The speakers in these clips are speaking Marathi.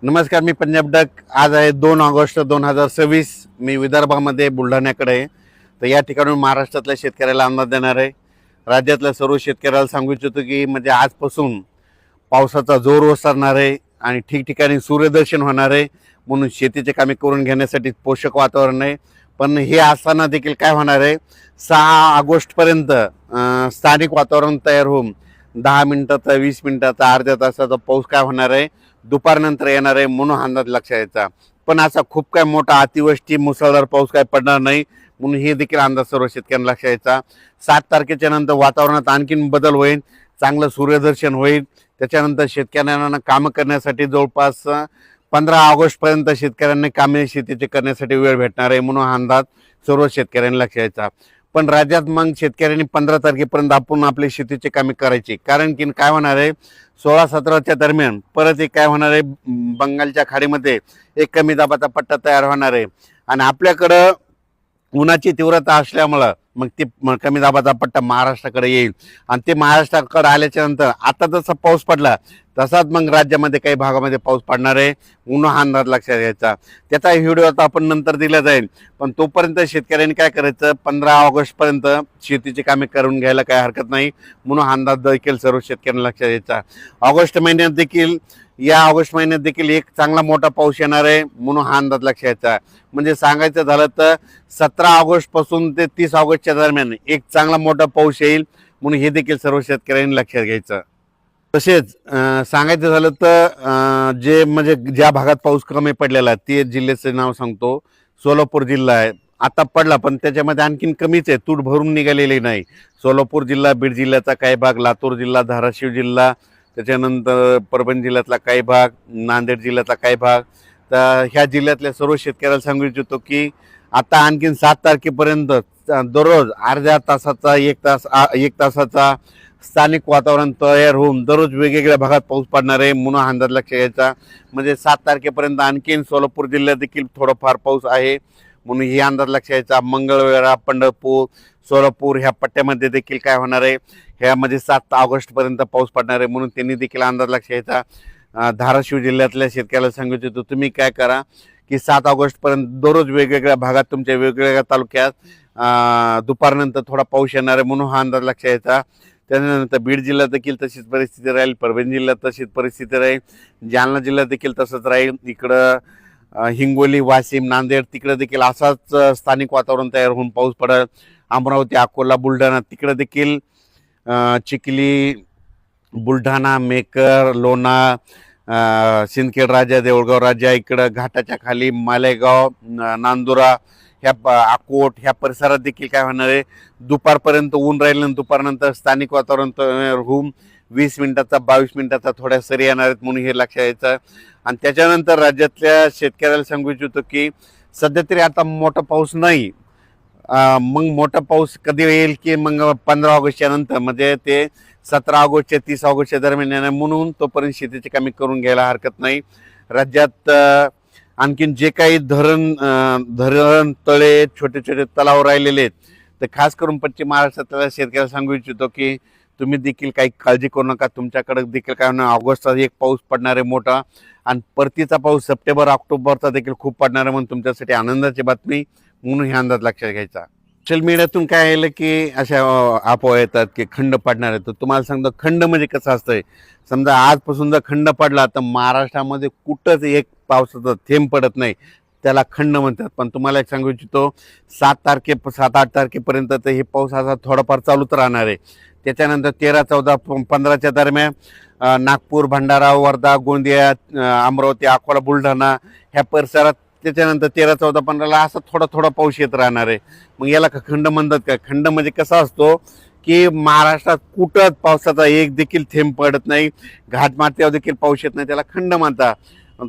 नमस्कार, मी पंजाब डक. आज आहे 2 ऑगस्ट 2026. मी विदर्भामध्ये बुलढाण्याकडे आहे. तर या ठिकाणून महाराष्ट्रातल्या शेतकऱ्याला अंदाज देणार आहे. राज्यातल्या सर्व शेतकऱ्याला सांगू इच्छितो की म्हणजे आजपासून पावसाचा जोर ओसरणार आहे आणि ठिकठिकाणी सूर्यदर्शन होणार आहे. म्हणून शेतीचे कामे करून घेण्यासाठी पोषक वातावरण आहे. पण हे असताना देखील काय होणार आहे, 6 ऑगस्टपर्यंत स्थानिक वातावरण तयार होऊन 10 मिनिटाचा, 20 मिनिटाचा, अर्ध्या तासाचा पाऊस काय होणार आहे, दुपारनंतर येणार आहे. म्हणून अंदाज लक्षात यायचा. पण असा खूप काय मोठा अतिवृष्टी, मुसळधार पाऊस काय पडणार नाही. म्हणून हे देखील अंदाज सर्व शेतकऱ्यांना लक्षात यायचा. 7 तारखेच्या नंतर वातावरणात आणखीन बदल होईल, चांगलं सूर्यदर्शन होईल. त्याच्यानंतर शेतकऱ्यांना कामं करण्यासाठी जवळपास 15 ऑगस्टपर्यंत शेतकऱ्यांना कामे शेतीचे करण्यासाठी वेळ भेटणार आहे. म्हणून हा अंदाज सर्व शेतकऱ्यांना लक्षात यायचा. पण राज्यात मग शेतकऱ्यांनी 15 तारखेपर्यंत आपण आपले शेतीचे कामे करायचे. कारण की काय होणार आहे, 16-17च्या दरम्यान परत एक काय होणार आहे, बंगालच्या खाडीमध्ये एक कमी दाबाचा पट्टा तयार होणार आहे आणि आपल्याकडं उन्हाची तीव्रता असल्यामुळं मग ते कमी दाबाचा पट्टा महाराष्ट्राकडे येईल आणि ते महाराष्ट्राकडे आल्याच्या नंतर आता जसा पाऊस पडला तसाच मग राज्यामध्ये काही भागामध्ये पाऊस पडणार आहे. उन्हा हा अंदाज लक्षात घ्यायचा. त्याचा व्हिडिओ आता आपण नंतर दिला जाईल. पण तोपर्यंत शेतकऱ्यांनी काय करायचं, 15 ऑगस्टपर्यंत शेतीची कामे करून घ्यायला काही हरकत नाही. म्हणून हा अंदाज देखील सर्व शेतकऱ्यांना लक्षात घ्यायचा. या ऑगस्ट महिन्यात देखील एक चांगला मोठा पाऊस येणार आहे. म्हणून हा अंदाज लक्षात घ्यायचा. म्हणजे सांगायचं झालं तर 17 ऑगस्टपासून ते 30 ऑगस्टच्या दरम्यान एक चांगला मोठा पाऊस येईल. म्हणून हे देखील सर्व शेतकऱ्यांनी लक्षात घ्यायचं. तसेच सांगायचं झालं तर जे म्हणजे ज्या भागात पाऊस कमी पडलेला आहे ते जिल्ह्याचं नाव सांगतो. सोलापूर जिल्हा आहे, आता पडला पण त्याच्यामध्ये आणखीन कमीच आहे, तूट भरून निघालेली नाही. सोलापूर जिल्हा, बीड जिल्ह्याचा काही भाग, लातूर जिल्हा, धाराशिव जिल्हा, त्याच्यानंतर परभणी जिल्ह्यातला काही भाग, नांदेड जिल्ह्यातला काही भाग. तर ह्या जिल्ह्यातल्या सर्व शेतकऱ्याला सांगू इच्छितो की आता आणखीन 7 तारखेपर्यंत दररोज अर्ध्या तासाचा, 1 तासाचा स्थानिक वातावरण तयार होऊन दररोज वेगवेगळ्या भागात पाऊस पडणार आहे. म्हणून अंदाज लक्षात घ्यायचा. म्हणजे 7 तारखेपर्यंत आणखीन सोलापूर जिल्ह्यात देखील थोडाफार पाऊस आहे. म्हणून ही अंदाज लक्षात घ्यायचा. मंगळवेढा, पंढरपूर, सोलापूर ह्या पट्ट्यामध्ये देखील काय होणार आहे, ह्यामध्ये 7 ऑगस्टपर्यंत पाऊस पडणार आहे. म्हणून त्यांनी देखील अंदाज लक्षात घ्यायचा. धाराशिव जिल्ह्यातल्या शेतकऱ्याला सांगू इच्छितो, तुम्ही काय करा की 7 ऑगस्टपर्यंत दररोज वेगवेगळ्या भागात तुमच्या वेगवेगळ्या तालुक्यात दुपारनंतर थोडा पाऊस येणार आहे. म्हणून हा अंदाज लक्षात घ्यायचा. त्यानंतर बीड जिल्ह्यात देखील तशीच परिस्थिती राहील, परभणी जिल्ह्यात तशीच परिस्थिती राहील, जालना जिल्ह्यात देखील तसंच राहील. इकडं हिंगोली, वाशिम, नांदेड तिकडे देखील असाच स्थानिक वातावरण तयार होऊन पाऊस पडेल. अमरावती, अकोला, बुलढाणा तिकडे देखील चिखली, बुलढाणा, मेकर, लोणार, सिंदखेड राजा, देऊळगाव राजा, इकडं घाटाच्या खाली मालेगाव, नांदुरा, ह्या अकोट ह्या परिसरात देखील काय होणार आहे, दुपारपर्यंत ऊन राहील आणि दुपारनंतर स्थानिक वातावरण तयार होऊन 20 मिनिटाचा, 22 मिनिटाचा थोड्या सरी येणार आहेत. म्हणून हे लक्षात यायचं. आणि त्याच्यानंतर राज्यातल्या शेतकऱ्याला सांगू इच्छितो की सध्या तरी आता मोठा पाऊस नाही. मग मोठा पाऊस कधी येईल की मग 15 ऑगस्टच्या नंतर, म्हणजे ते 17 ऑगस्ट ते 30 ऑगस्टच्या दरम्यान येणार. म्हणून तोपर्यंत शेतीची कामे करून घ्यायला हरकत नाही. राज्यात आणखीन जे काही धरण, तळे, छोटे छोटे तलाव राहिलेले आहेत, तर खास करून पश्चिम महाराष्ट्रातल्या शेतकऱ्याला सांगू इच्छितो की तुम्ही देखील काही काळजी करू नका. तुमच्याकडे देखील काय होणार, ऑगस्टचा एक पाऊस पडणार आहे मोठा आणि परतीचा पाऊस सप्टेंबर, ऑक्टोबरचा देखील खूप पडणार आहे. म्हणून तुमच्यासाठी आनंदाची बातमी. म्हणून हे अंदाज लक्षात घ्यायचा. सोशल मीडियातून काय आलं की अशा अफवा येतात की खंड पडणार आहे. तर तुम्हाला सांगतो खंड म्हणजे कसं असतंय, समजा आजपासून जर खंड पडला तर महाराष्ट्रामध्ये कुठंच एक पावसाचा थेंब पडत नाही, त्याला खंड म्हणतात. पण तुम्हाला एक सांगू इच्छितो, 7-8 तारखेपर्यंत तर हे पाऊस असा थोडाफार चालूच राहणार आहे. त्याच्यानंतर 13, 14, 15च्या दरम्यान नागपूर, भंडारा, वर्धा, गोंदिया, अमरावती, अकोला, बुलढाणा ह्या परिसरात, त्याच्यानंतर 13, 14, 15ला असा थोडा थोडा पाऊस येत राहणार आहे. मग याला खंड म्हणतात का? खंड म्हणजे कसा असतो की महाराष्ट्रात कुठंच पावसाचा एक देखील थेंब पडत नाही, घाटमाथ्यावर देखील पाऊस येत नाही, त्याला खंड म्हणतात.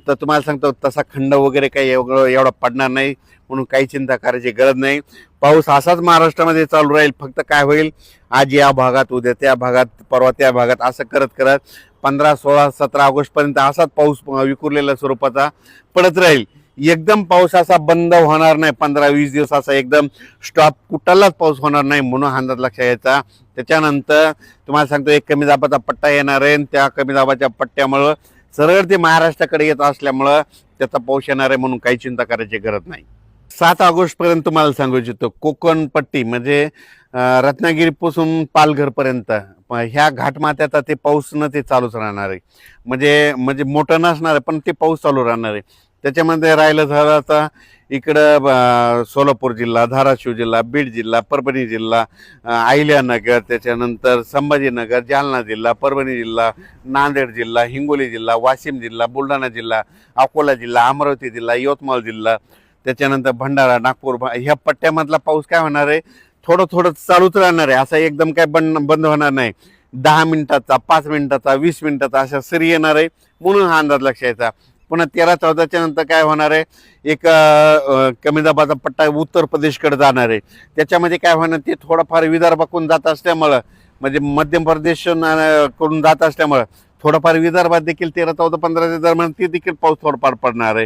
तर तुम्हाला सांगतो तसा खंड वगैरे काही एवढा पडणार नाही. म्हणून काही चिंता करायची गरज नाही. पाऊस असाच महाराष्ट्रामध्ये चालू राहील. फक्त काय होईल, आज या भागात, उद्या त्या भागात, परवा त्या भागात, असं करत करत 15, 16, 17 ऑगस्टपर्यंत असाच पाऊस विखुरलेल्या स्वरूपाचा पडत राहील. एकदम पाऊस असा बंद होणार नाही. 15-20 दिवस असा एकदम स्टॉप कुठलाच पाऊस होणार नाही. म्हणून अंदाज लक्षात घ्यायचा. त्याच्यानंतर तुम्हाला सांगतो एक कमी दाबाचा पट्टा येणार आहे. त्या कमी दाबाच्या पट्ट्यामुळं सरळ ते महाराष्ट्राकडे येत असल्यामुळं त्याचा पाऊस येणार आहे म्हणून काही चिंता करायची गरज नाही. 7 ऑगस्ट पर्यंत तुम्हाला सांगू इच्छितो कोकण पट्टी म्हणजे रत्नागिरीपासून पालघरपर्यंत ह्या घाटमाथ्याचा ते पाऊस न ते चालूच राहणार आहे. म्हणजे म्हणजे मोठं नसणार आहे पण ते पाऊस चालू राहणार आहे. त्याच्यामध्ये राहिलं झालं आता इकडं सोलापूर जिल्हा, धाराशिव जिल्हा, बीड जिल्हा, परभणी जिल्हा, अहिल्यानगर, त्याच्यानंतर संभाजीनगर, जालना जिल्हा, परभणी जिल्हा, नांदेड जिल्हा, हिंगोली जिल्हा, वाशिम जिल्हा, बुलढाणा जिल्हा, अकोला जिल्हा, अमरावती जिल्हा, यवतमाळ जिल्हा, त्याच्यानंतर भंडारा, नागपूर ह्या पट्ट्यामधला पाऊस काय होणार आहे थोडं थोडं चालूच राहणार आहे. असा एकदम काय बंद होणार नाही. 10 मिनिटाचा, 5 मिनिटाचा, 20 मिनिटाचा अशा सरी येणार आहे म्हणून हा अंदाज लक्ष यायचा. पुन्हा 13-14च्या नंतर काय होणार आहे एक कमी दाबाचा पट्टा उत्तर प्रदेशकडे जाणार आहे. त्याच्यामध्ये काय होणार ते थोडंफार विदर्भाकडून जात असल्यामुळं म्हणजे मध्य प्रदेश कडून जात असल्यामुळं थोडंफार विदर्भात देखील 13-14-15 दरम्यान ते देखील पाऊस थोडंफार पडणार आहे.